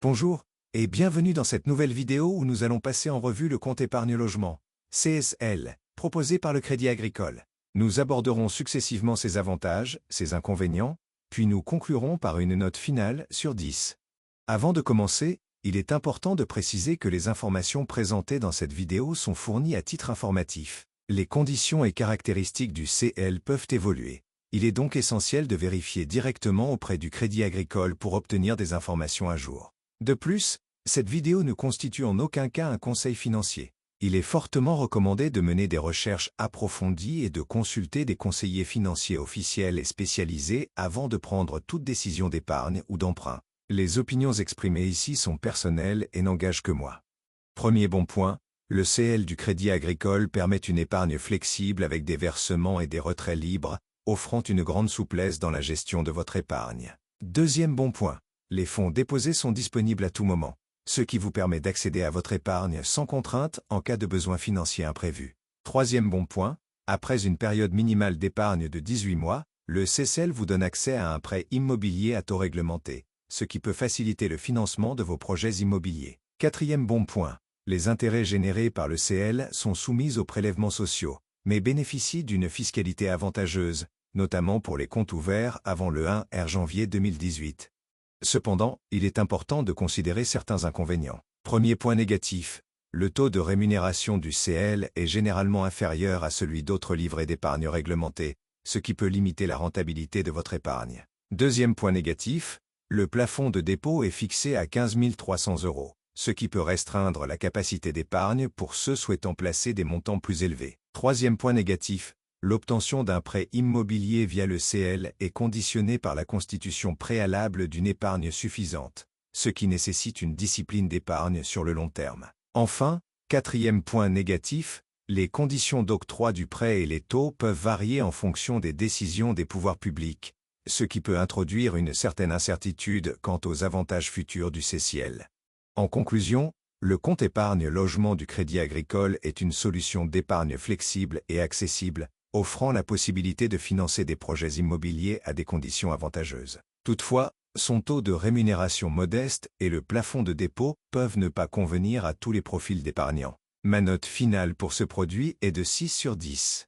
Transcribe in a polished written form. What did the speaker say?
Bonjour et bienvenue dans cette nouvelle vidéo où nous allons passer en revue le compte épargne logement, CSL, proposé par le Crédit Agricole. Nous aborderons successivement ses avantages, ses inconvénients, puis nous conclurons par une note finale sur 10. Avant de commencer, il est important de préciser que les informations présentées dans cette vidéo sont fournies à titre informatif. Les conditions et caractéristiques du CL peuvent évoluer. Il est donc essentiel de vérifier directement auprès du Crédit Agricole pour obtenir des informations à jour. De plus, cette vidéo ne constitue en aucun cas un conseil financier. Il est fortement recommandé de mener des recherches approfondies et de consulter des conseillers financiers officiels et spécialisés avant de prendre toute décision d'épargne ou d'emprunt. Les opinions exprimées ici sont personnelles et n'engagent que moi. Premier bon point, le CL du Crédit Agricole permet une épargne flexible avec des versements et des retraits libres, offrant une grande souplesse dans la gestion de votre épargne. Deuxième bon point. Les fonds déposés sont disponibles à tout moment, ce qui vous permet d'accéder à votre épargne sans contrainte en cas de besoin financier imprévu. Troisième bon point, après une période minimale d'épargne de 18 mois, le CSL vous donne accès à un prêt immobilier à taux réglementé, ce qui peut faciliter le financement de vos projets immobiliers. Quatrième bon point, les intérêts générés par le CL sont soumis aux prélèvements sociaux, mais bénéficient d'une fiscalité avantageuse, notamment pour les comptes ouverts avant le 1 janvier 2018. Cependant, il est important de considérer certains inconvénients. Premier point négatif, le taux de rémunération du CL est généralement inférieur à celui d'autres livrets d'épargne réglementés, ce qui peut limiter la rentabilité de votre épargne. Deuxième point négatif, le plafond de dépôt est fixé à 15 300 €, ce qui peut restreindre la capacité d'épargne pour ceux souhaitant placer des montants plus élevés. Troisième point négatif, l'obtention d'un prêt immobilier via le CL est conditionnée par la constitution préalable d'une épargne suffisante, ce qui nécessite une discipline d'épargne sur le long terme. Enfin, quatrième point négatif, les conditions d'octroi du prêt et les taux peuvent varier en fonction des décisions des pouvoirs publics, ce qui peut introduire une certaine incertitude quant aux avantages futurs du CCL. En conclusion, le compte épargne logement du Crédit Agricole est une solution d'épargne flexible et accessible, offrant la possibilité de financer des projets immobiliers à des conditions avantageuses. Toutefois, son taux de rémunération modeste et le plafond de dépôt peuvent ne pas convenir à tous les profils d'épargnants. Ma note finale pour ce produit est de 6 sur 10.